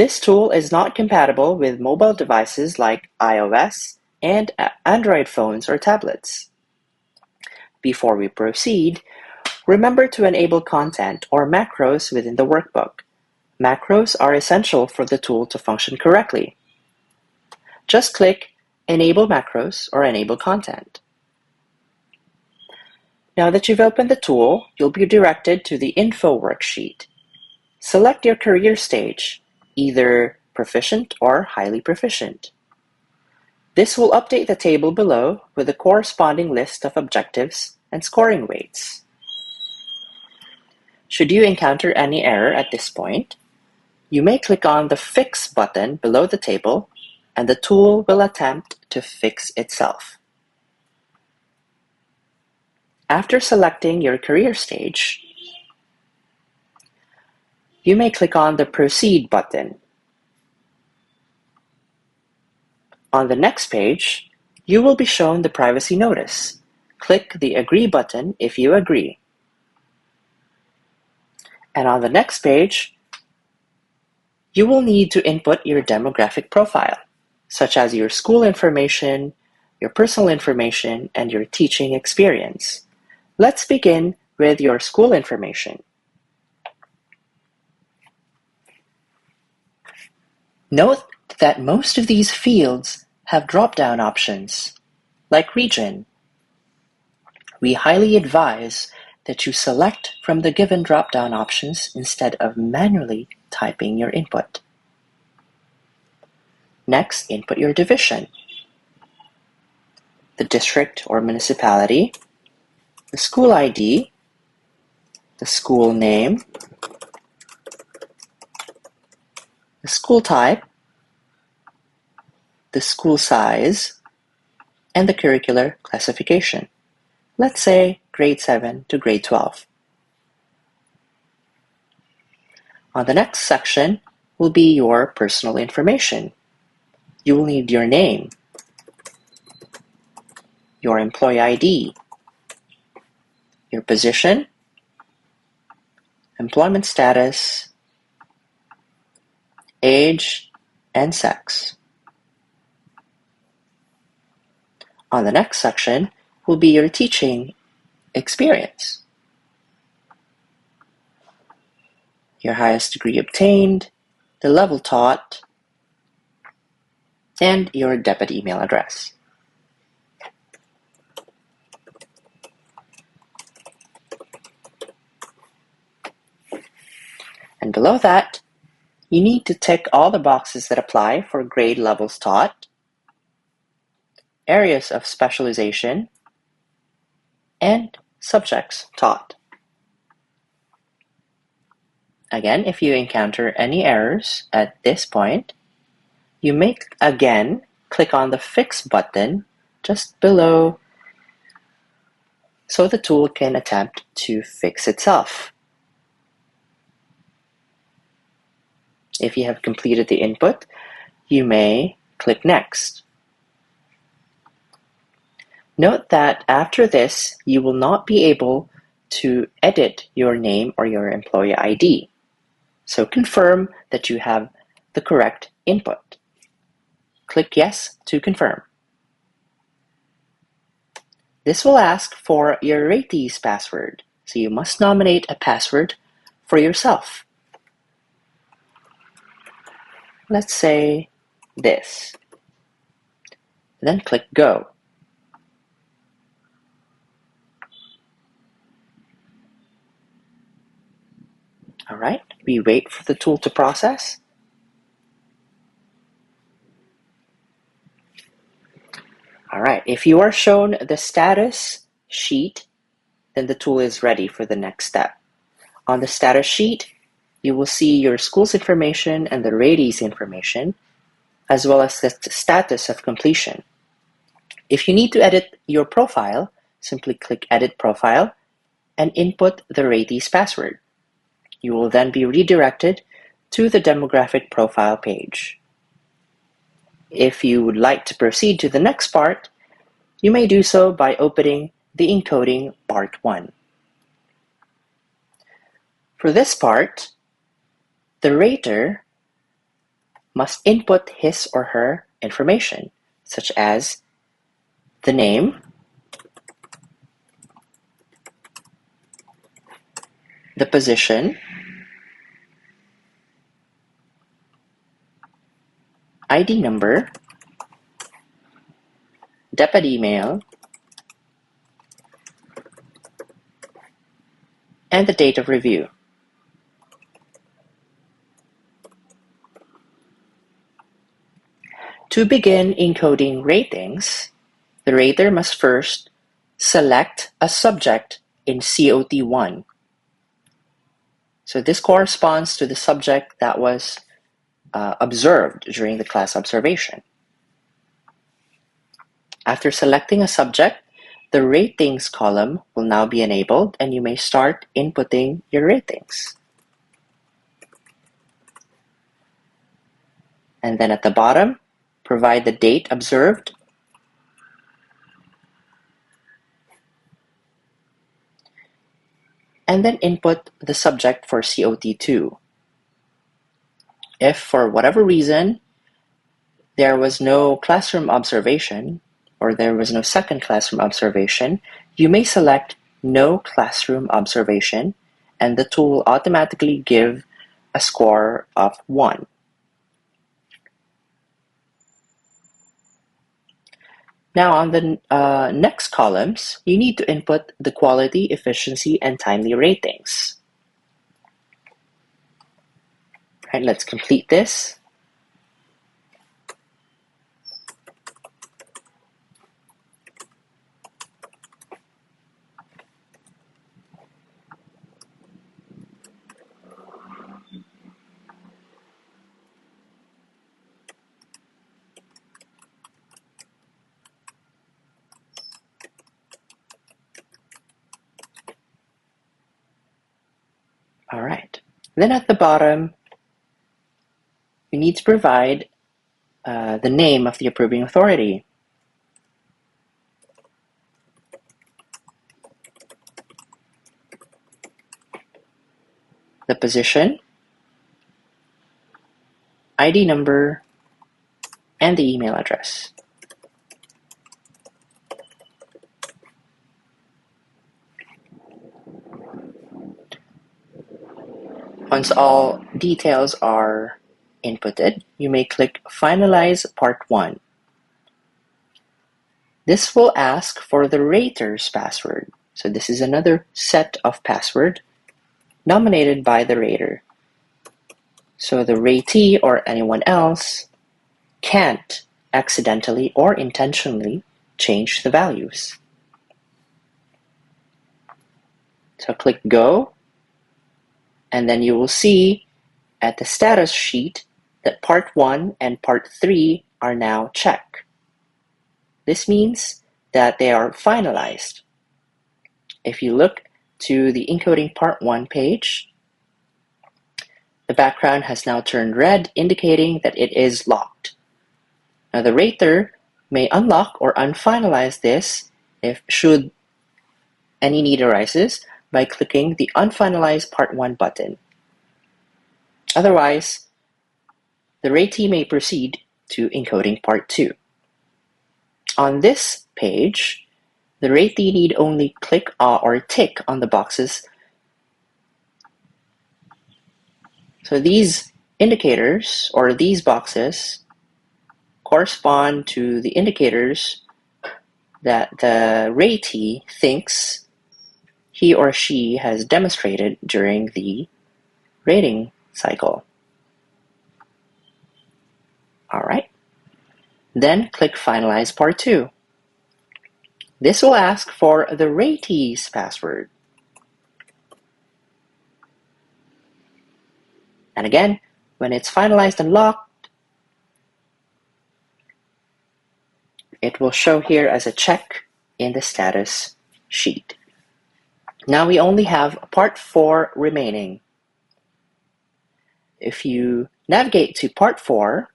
This tool is not compatible with mobile devices like iOS and Android phones or tablets. Before we proceed, remember to enable content or macros within the workbook. Macros are essential for the tool to function correctly. Just click Enable Macros or Enable Content. Now that you've opened the tool, you'll be directed to the Info worksheet. Select your career stage, either Proficient or Highly Proficient. This will update the table below with a corresponding list of objectives and scoring weights. Should you encounter any error at this point, you may click on the Fix button below the table, and the tool will attempt to fix itself. After selecting your career stage, you may click on the Proceed button. On the next page, you will be shown the privacy notice. Click the Agree button if you agree. And on the next page, you will need to input your demographic profile, such as your school information, your personal information, and your teaching experience. Let's begin with your school information. Note that most of these fields have drop-down options, like region. We highly advise that you select from the given drop-down options instead of manually typing your input. Next, input your division, the district or municipality, the school ID, the school name, the school type, the school size, and the curricular classification. Let's say grade 7 to grade 12. On the next section will be your personal information. You will need your name, your employee ID, your position, employment status, age, and sex. On the next section will be your teaching experience, your highest degree obtained, the level taught, and your debit email address. And below that, you need to tick all the boxes that apply for grade levels taught, areas of specialization, and subjects taught. Again, if you encounter any errors at this point, you may again click on the Fix button just below so the tool can attempt to fix itself. If you have completed the input, you may click Next. Note that after this, you will not be able to edit your name or your employee ID. So confirm that you have the correct input. Click Yes to confirm. This will ask for your ratee's password, so you must nominate a password for yourself. Let's say this. Then click Go. All right, we wait for the tool to process. All right, if you are shown the status sheet, then the tool is ready for the next step. On the status sheet, you will see your school's information and the ratee's information, as well as the status of completion. If you need to edit your profile, simply click Edit Profile and input the ratee's password. You will then be redirected to the demographic profile page. If you would like to proceed to the next part, you may do so by opening the Encoding Part 1. For this part, the rater must input his or her information, such as the name, the position, ID number, depot email, and the date of review. To begin encoding ratings, the rater must first select a subject in COT1. So this corresponds to the subject that was observed during the class observation. After selecting a subject, the ratings column will now be enabled and you may start inputting your ratings. And then at the bottom, provide the date observed, and then input the subject for COT2. If for whatever reason there was no classroom observation or there was no second classroom observation, you may select no classroom observation and the tool will automatically give a score of 1. Now on the next columns, you need to input the quality, efficiency, and timely ratings. All right, let's complete this. All right. Then at the bottom, you need to provide the name of the approving authority. The position, ID number, and the email address. Once all details are inputted, you may click Finalize Part 1. This will ask for the rater's password. So this is another set of password nominated by the rater. So the ratee or anyone else can't accidentally or intentionally change the values. So click Go, and then you will see at the status sheet that Part 1 and Part 3 are now checked. This means that they are finalized. If you look to the encoding Part 1 page, the background has now turned red, indicating that it is locked. Now the rater may unlock or unfinalize this if should any need arises by clicking the Unfinalize Part 1 button. Otherwise, the ratee may proceed to encoding Part 2. On this page, the ratee need only click or tick on the boxes. So these indicators or these boxes correspond to the indicators that the ratee thinks he or she has demonstrated during the rating cycle. All right. Then click Finalize Part 2. This will ask for the ratee's password. And again, when it's finalized and locked, it will show here as a check in the status sheet. Now we only have Part 4 remaining. If you navigate to Part 4,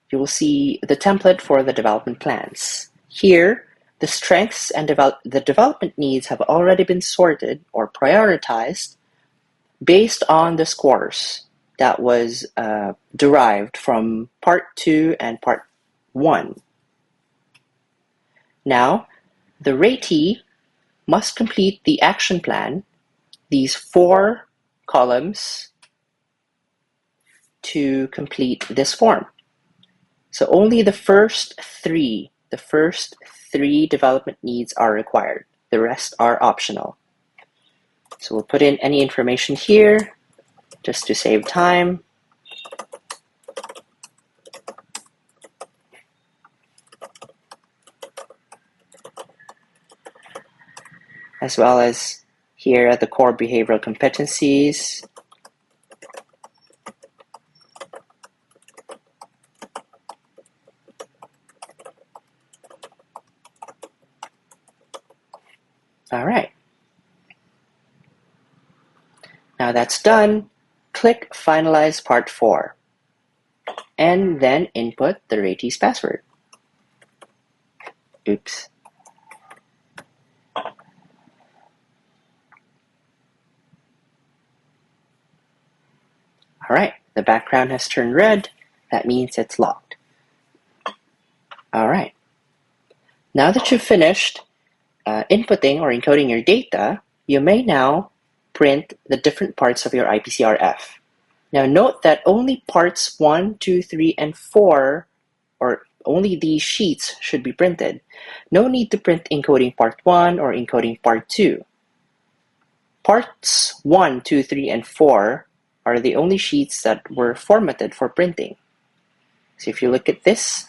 you will see the template for the development plans. Here, the strengths and the development needs have already been sorted or prioritized based on the scores that was derived from part 2 and part 1. Now, the ratee must complete the action plan, these 4 columns, to complete this form. So only the first three development needs are required. The rest are optional. So we'll put in any information here just to save time. As well as here at the core behavioral competencies. All right. Now that's done, click Finalize Part 4, and then input the ratee's password. Oops. All right, the background has turned red. That means it's locked. All right. Now that you've finished inputting or encoding your data, you may now print the different parts of your IPCRF. Now note that only parts 1, 2, 3, and 4, or only these sheets, should be printed. No need to print encoding part 1 or encoding part 2. Parts 1, 2, 3, and 4 are the only sheets that were formatted for printing. So if you look at this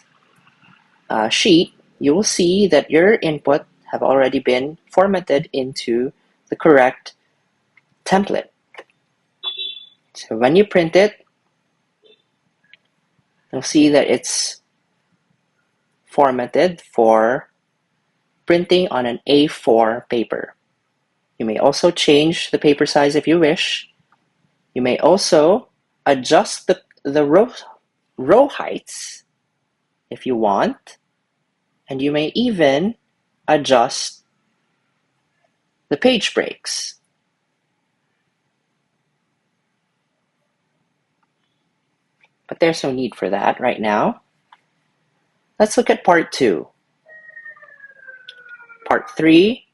sheet, you will see that your input have already been formatted into the correct template. So when you print it, you'll see that it's formatted for printing on an A4 paper. You may also change the paper size if you wish. You may also adjust the row heights if you want, and you may even adjust the page breaks. But there's no need for that right now. Let's look at part 2. Part 3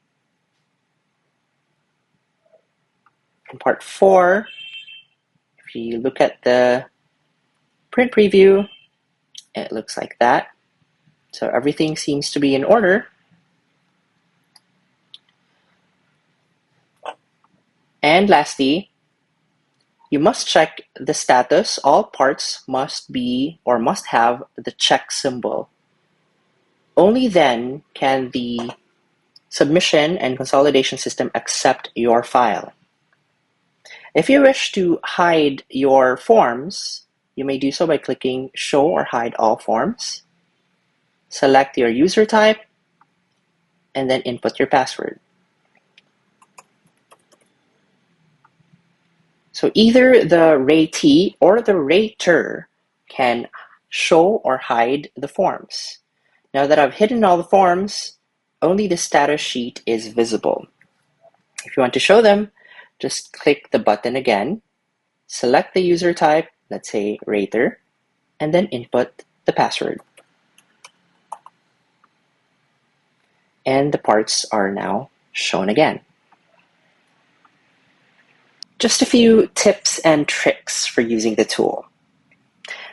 and part 4. If you look at the print preview, it looks like that. So everything seems to be in order. And lastly, you must check the status. All parts must be or must have the check symbol. Only then can the submission and consolidation system accept your file. If you wish to hide your forms, you may do so by clicking Show or Hide All Forms. Select your user type, and then input your password. So either the ratee or the rater can show or hide the forms. Now that I've hidden all the forms, only the status sheet is visible. If you want to show them, just click the button again, select the user type, let's say rater, and then input the password. And the parts are now shown again. Just a few tips and tricks for using the tool.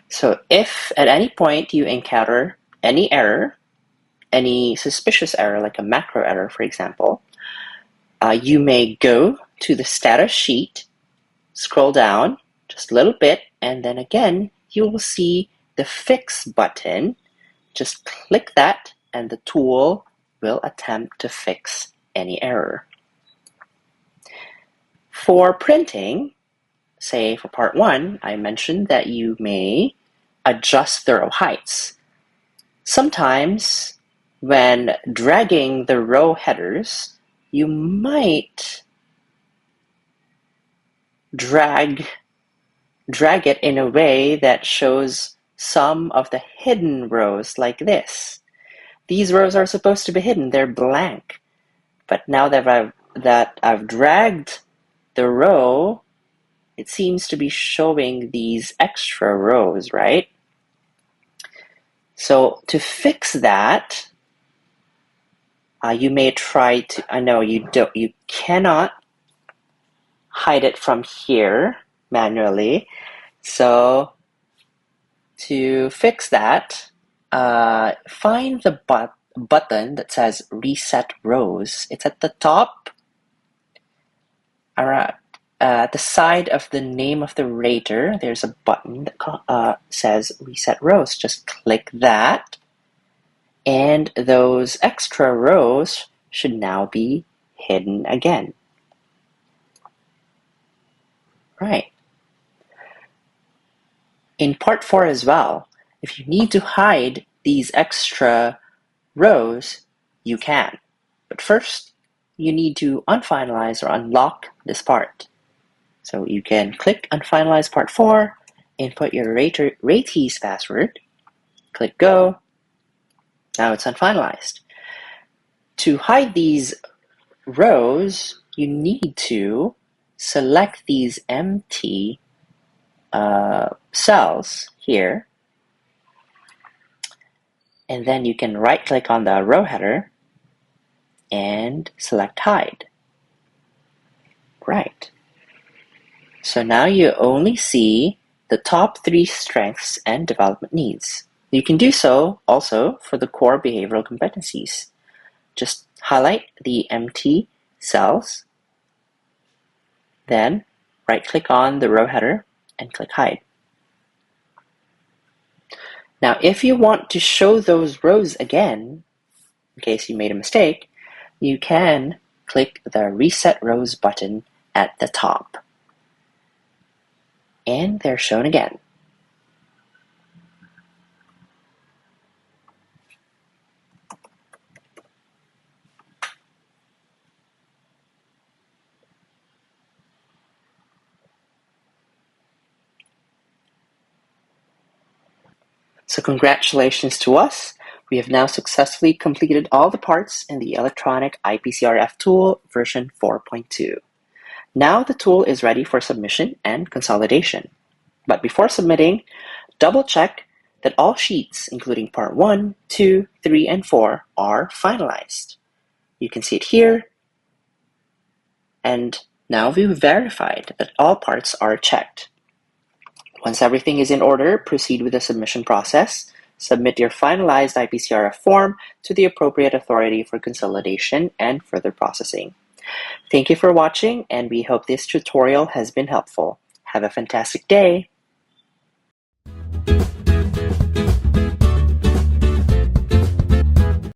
So if at any point you encounter any error, any suspicious error, like a macro error, for example, you may go to the status sheet, scroll down just a little bit, and then again, you will see the Fix button. Just click that, and the tool will attempt to fix any error. For printing, say for part 1, I mentioned that you may adjust the row heights. Sometimes when dragging the row headers, you might drag it in a way that shows some of the hidden rows like this. These rows are supposed to be hidden, they're blank. But now that I've dragged the row, it seems to be showing these extra rows, right? So to fix that, you may try to, I know you cannot hide it from here manually. So to fix that, find the button that says Reset Rows. It's at the top, around, at the side of the name of the rater. There's a button that says Reset Rows. Just click that, and those extra rows should now be hidden again. Right. In part 4 as well, if you need to hide these extra rows, you can. But first, you need to unfinalize or unlock this part. So you can click Unfinalize Part 4, input your ratee's password, click Go. Now it's unfinalized. To hide these rows, you need to select these empty cells here, and then you can right-click on the row header and select Hide. Right. So now you only see the top 3 strengths and development needs. You can do so also for the core behavioral competencies. Just highlight the empty cells, then right-click on the row header and click Hide. Now, if you want to show those rows again, in case you made a mistake, you can click the Reset Rows button at the top. And they're shown again. So congratulations to us. We have now successfully completed all the parts in the electronic EIPCRF tool version 4.2. Now the tool is ready for submission and consolidation. But before submitting, double check that all sheets, including part 1, 2, 3, and 4, are finalized. You can see it here. And now we've verified that all parts are checked. Once everything is in order, proceed with the submission process. Submit your finalized EIPCRF form to the appropriate authority for consolidation and further processing. Thank you for watching, and we hope this tutorial has been helpful. Have a fantastic day!